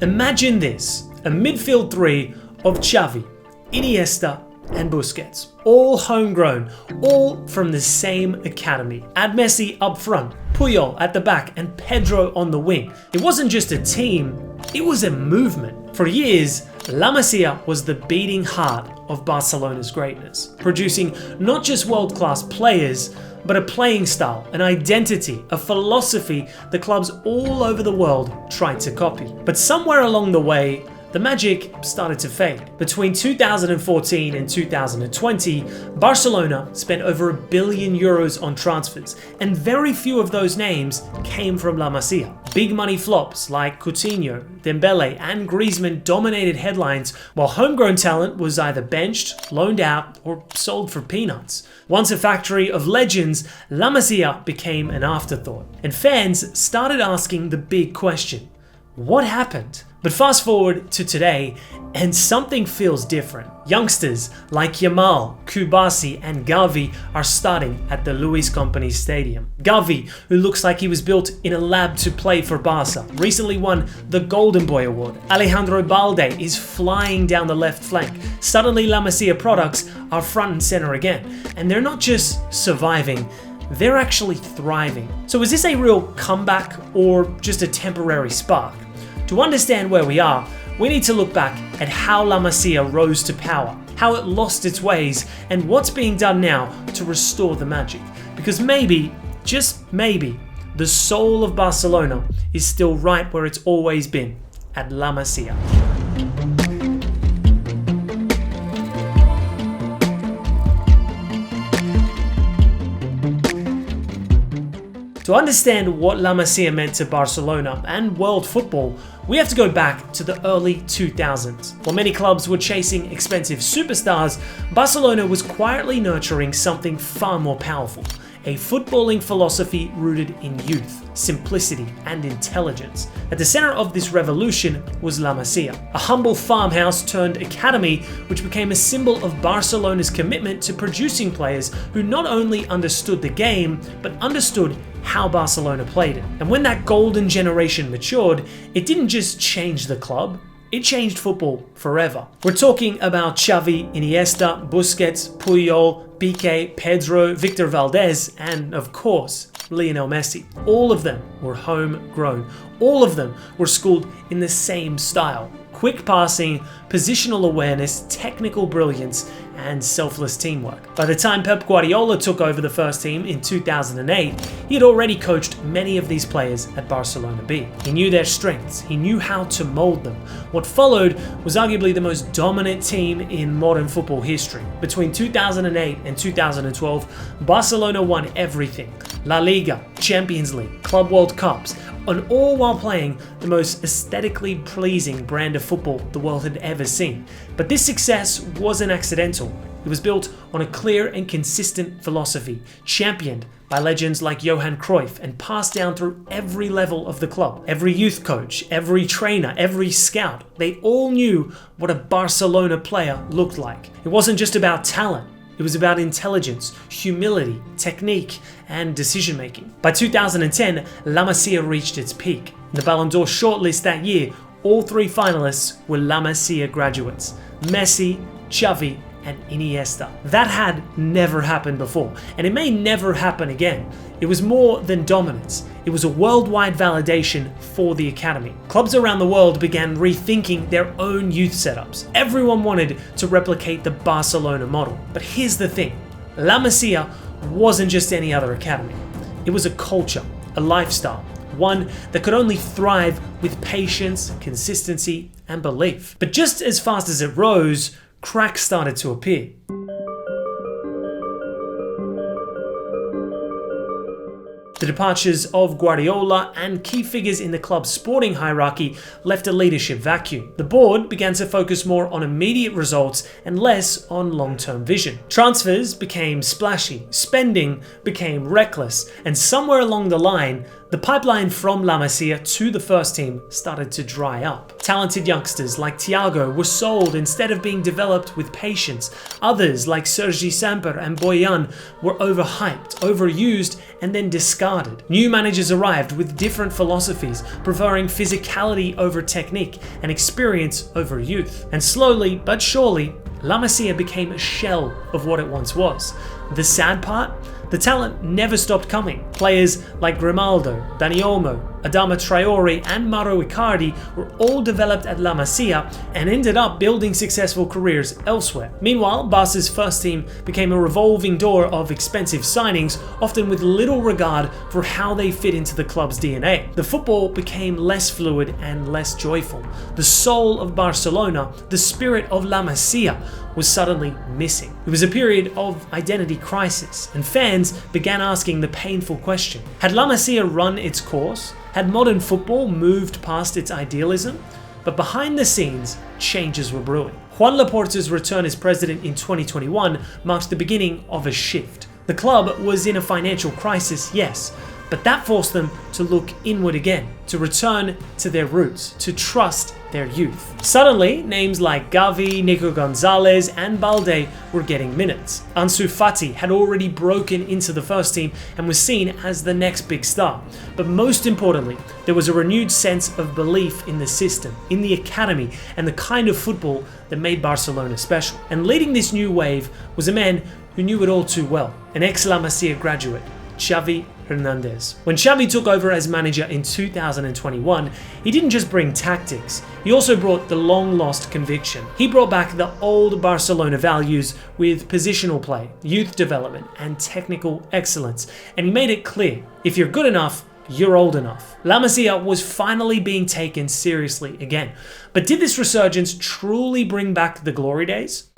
Imagine this, a midfield three of Xavi, Iniesta and Busquets, all homegrown, all from the same academy. Add Messi up front, Puyol at the back and Pedro on the wing. It wasn't just a team, it was a movement. For years, La Masia was the beating heart of Barcelona's greatness, producing not just world-class players, but a playing style, an identity, a philosophy the clubs all over the world tried to copy. But somewhere along the way, the magic started to fade. Between 2014 and 2020, Barcelona spent over €1 billion on transfers, and very few of those names came from La Masia. Big money flops like Coutinho, Dembele and Griezmann dominated headlines, while homegrown talent was either benched, loaned out or sold for peanuts. Once a factory of legends, La Masia became an afterthought, and fans started asking the big question: what happened? But fast forward to today, and something feels different. Youngsters like Yamal, Cubarsí and Gavi are starting at the Luis Company Stadium. Gavi, who looks like he was built in a lab to play for Barca, recently won the Golden Boy Award. Alejandro Balde is flying down the left flank. Suddenly La Masia products are front and center again. And they're not just surviving, they're actually thriving. So is this a real comeback or just a temporary spark? To understand where we are, we need to look back at how La Masia rose to power, how it lost its ways, and what's being done now to restore the magic. Because maybe, just maybe, the soul of Barcelona is still right where it's always been, at La Masia. To understand what La Masia meant to Barcelona and world football, we have to go back to the early 2000s. While many clubs were chasing expensive superstars, Barcelona was quietly nurturing something far more powerful: a footballing philosophy rooted in youth, simplicity and intelligence. At the center of this revolution was La Masia, a humble farmhouse turned academy which became a symbol of Barcelona's commitment to producing players who not only understood the game, but understood how Barcelona played it. And when that golden generation matured, it didn't just change the club, it changed football forever. We're talking about Xavi, Iniesta, Busquets, Puyol, Piqué, Pedro, Victor Valdez, and of course, Lionel Messi. All of them were homegrown. All of them were schooled in the same style: quick passing, positional awareness, technical brilliance, and selfless teamwork. By the time Pep Guardiola took over the first team in 2008, he had already coached many of these players at Barcelona B. He knew their strengths, he knew how to mold them. What followed was arguably the most dominant team in modern football history. Between 2008 and 2012, Barcelona won everything: La Liga, Champions League, Club World Cups, and all while playing the most aesthetically pleasing brand of football the world had ever seen. But this success wasn't accidental. It was built on a clear and consistent philosophy, championed by legends like Johan Cruyff and passed down through every level of the club. Every youth coach, every trainer, every scout, they all knew what a Barcelona player looked like. It wasn't just about talent. It was about intelligence, humility, technique, and decision-making. By 2010, La Masia reached its peak. In the Ballon d'Or shortlist that year, all three finalists were La Masia graduates: Messi, Xavi, and Iniesta. That had never happened before, and it may never happen again. It was more than dominance. It was a worldwide validation for the academy. Clubs around the world began rethinking their own youth setups. Everyone wanted to replicate the Barcelona model. But here's the thing: La Masia wasn't just any other academy. It was a culture, a lifestyle, one that could only thrive with patience, consistency, and belief. But just as fast as it rose, cracks started to appear. The departures of Guardiola and key figures in the club's sporting hierarchy left a leadership vacuum. The board began to focus more on immediate results and less on long-term vision. Transfers became splashy, spending became reckless, and somewhere along the line, The pipeline from La Masia to the first team started to dry up. Talented youngsters like Thiago were sold instead of being developed with patience. Others like Sergi Samper and Boyan were overhyped, overused, and then discarded. New managers arrived with different philosophies, preferring physicality over technique and experience over youth. And slowly but surely, La Masia became a shell of what it once was. The sad part? The talent never stopped coming. Players like Grimaldo, Dani Olmo, Adama Traore and Mauro Icardi were all developed at La Masia and ended up building successful careers elsewhere. Meanwhile, Barca's first team became a revolving door of expensive signings, often with little regard for how they fit into the club's DNA. The football became less fluid and less joyful. The soul of Barcelona, the spirit of La Masia, was suddenly missing. It was a period of identity crisis, and fans began asking the painful question: had La Masia run its course? Had modern football moved past its idealism? But behind the scenes, changes were brewing. Juan Laporta's return as president in 2021 marked the beginning of a shift. The club was in a financial crisis, yes, but that forced them to look inward again, to return to their roots, to trust their youth. Suddenly, names like Gavi, Nico Gonzalez and Balde were getting minutes. Ansu Fati had already broken into the first team and was seen as the next big star. But most importantly, there was a renewed sense of belief in the system, in the academy, and the kind of football that made Barcelona special. And leading this new wave was a man who knew it all too well, an ex-La Masia graduate, Xavi Hernandez. When Xavi took over as manager in 2021, he didn't just bring tactics, he also brought the long-lost conviction. He brought back the old Barcelona values with positional play, youth development, and technical excellence, and he made it clear, if you're good enough, you're old enough. La Masia was finally being taken seriously again. But did this resurgence truly bring back the glory days?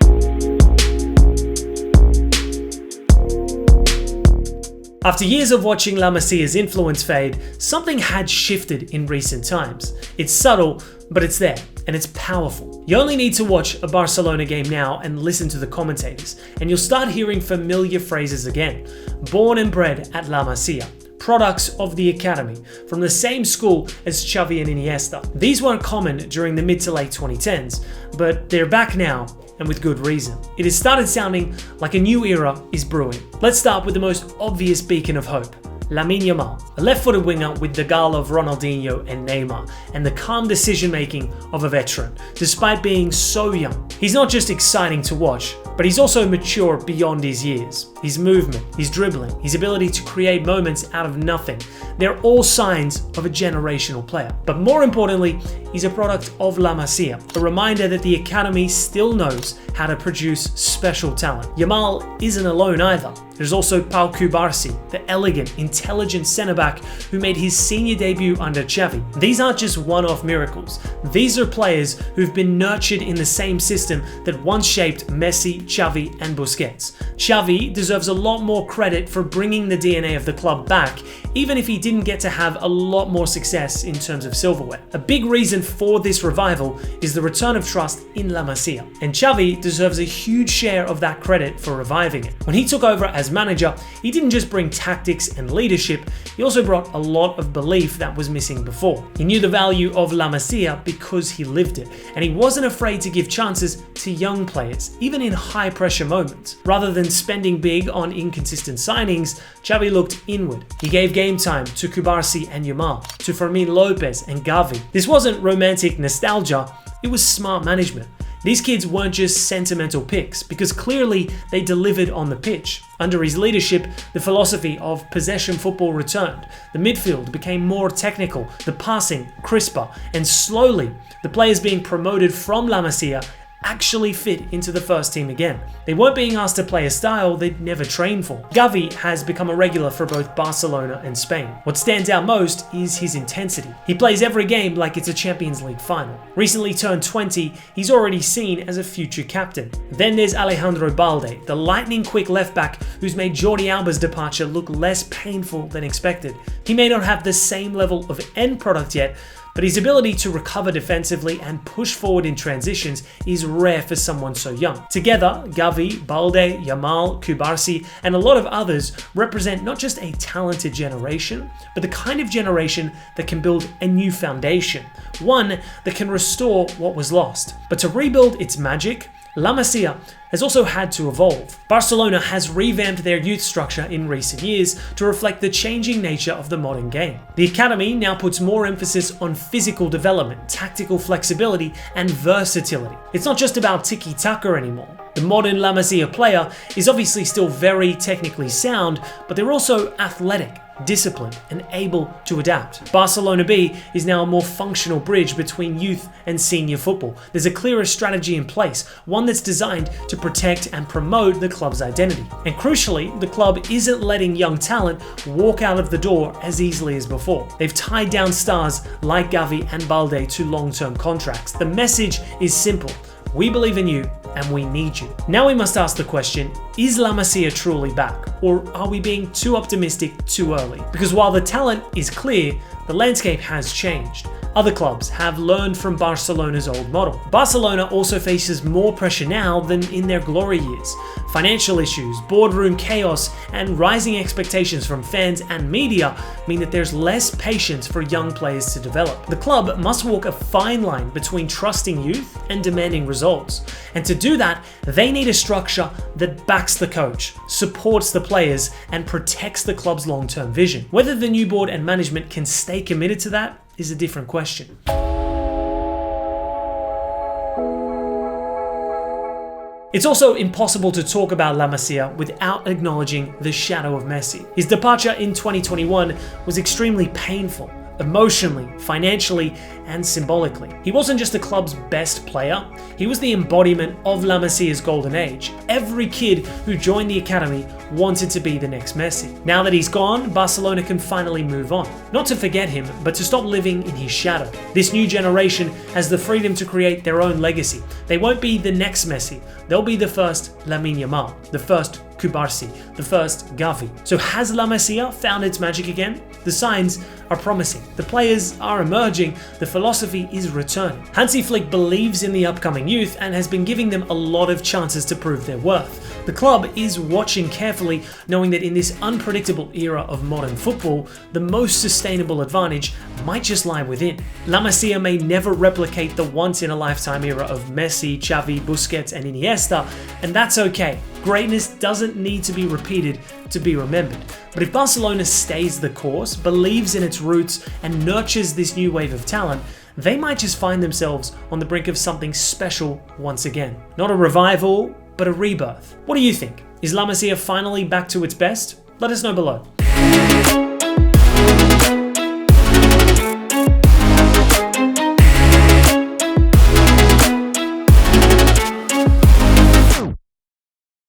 After years of watching La Masia's influence fade, something had shifted in recent times. It's subtle, but it's there, and it's powerful. You only need to watch a Barcelona game now and listen to the commentators, and you'll start hearing familiar phrases again. Born and bred at La Masia, products of the academy, from the same school as Xavi and Iniesta. These weren't common during the mid to late 2010s, but they're back now, and with good reason. It has started sounding like a new era is brewing. Let's start with the most obvious beacon of hope, Lamine Yamal, a left-footed winger with the gall of Ronaldinho and Neymar, and the calm decision-making of a veteran, despite being so young. He's not just exciting to watch, but he's also mature beyond his years. His movement, his dribbling, his ability to create moments out of nothing, they're all signs of a generational player. But more importantly, he's a product of La Masia, a reminder that the academy still knows how to produce special talent. Yamal isn't alone either. There's also Pau Cubarsí, the elegant, intelligent centre-back who made his senior debut under Xavi. These aren't just one-off miracles. These are players who've been nurtured in the same system that once shaped Messi, Xavi and Busquets. Xavi deserves a lot more credit for bringing the DNA of the club back, even if he didn't get to have a lot more success in terms of silverware. A big reason for this revival is the return of trust in La Masia, and Xavi deserves a huge share of that credit for reviving it. When he took over as manager, he didn't just bring tactics and leadership, he also brought a lot of belief that was missing before. He knew the value of La Masia because he lived it, and he wasn't afraid to give chances to young players, even in high-pressure moments. Rather than spending big on inconsistent signings, Xavi looked inward. He gave game time to Cubarsí and Yamal, to Fermin Lopez and Gavi. This wasn't romantic nostalgia, it was smart management. These kids weren't just sentimental picks, because clearly they delivered on the pitch. Under his leadership, the philosophy of possession football returned. The midfield became more technical, the passing crisper, and slowly, the players being promoted from La Masia actually fit into the first team again. They weren't being asked to play a style they'd never trained for. Gavi has become a regular for both Barcelona and Spain. What stands out most is his intensity. He plays every game like it's a Champions League final. Recently turned 20, he's already seen as a future captain. Then there's Alejandro Balde, the lightning-quick left-back who's made Jordi Alba's departure look less painful than expected. He may not have the same level of end product yet, but his ability to recover defensively and push forward in transitions is rare for someone so young. Together, Gavi, Balde, Yamal, Cubarsí, and a lot of others represent not just a talented generation, but the kind of generation that can build a new foundation, one that can restore what was lost. But to rebuild its magic, La Masia has also had to evolve. Barcelona has revamped their youth structure in recent years to reflect the changing nature of the modern game. The academy now puts more emphasis on physical development, tactical flexibility, and versatility. It's not just about tiki-taka anymore. The modern La Masia player is obviously still very technically sound, but they're also athletic, disciplined, and able to adapt. Barcelona B is now a more functional bridge between youth and senior football. There's a clearer strategy in place, one that's designed to protect and promote the club's identity. And crucially, the club isn't letting young talent walk out of the door as easily as before. They've tied down stars like Gavi and Balde to long-term contracts. The message is simple: we believe in you and we need you. Now we must ask the question, is La Masia truly back? Or are we being too optimistic too early? Because while the talent is clear, the landscape has changed. Other clubs have learned from Barcelona's old model. Barcelona also faces more pressure now than in their glory years. Financial issues, boardroom chaos, and rising expectations from fans and media mean that there's less patience for young players to develop. The club must walk a fine line between trusting youth and demanding results. And to do that, they need a structure that backs the coach, supports the players, and protects the club's long-term vision. Whether the new board and management can stay committed to that is a different question. It's also impossible to talk about La Masia without acknowledging the shadow of Messi. His departure in 2021 was extremely painful, emotionally, financially, and symbolically. He wasn't just the club's best player, he was the embodiment of La Masia's golden age. Every kid who joined the academy wanted to be the next Messi. Now that he's gone, Barcelona can finally move on. Not to forget him, but to stop living in his shadow. This new generation has the freedom to create their own legacy. They won't be the next Messi, they'll be the first Lamine Yamal, the first Cubarsí, the first Gavi. So has La Masia found its magic again? The signs are promising. The players are emerging. The philosophy is returning. Hansi Flick believes in the upcoming youth and has been giving them a lot of chances to prove their worth. The club is watching carefully, knowing that in this unpredictable era of modern football, the most sustainable advantage might just lie within. La Masia may never replicate the once-in-a-lifetime era of Messi, Xavi, Busquets, and Iniesta, and that's okay. Greatness doesn't need to be repeated to be remembered. But if Barcelona stays the course, believes in its roots, and nurtures this new wave of talent, they might just find themselves on the brink of something special once again. Not a revival, but a rebirth. What do you think? Is La Masia finally back to its best? Let us know below.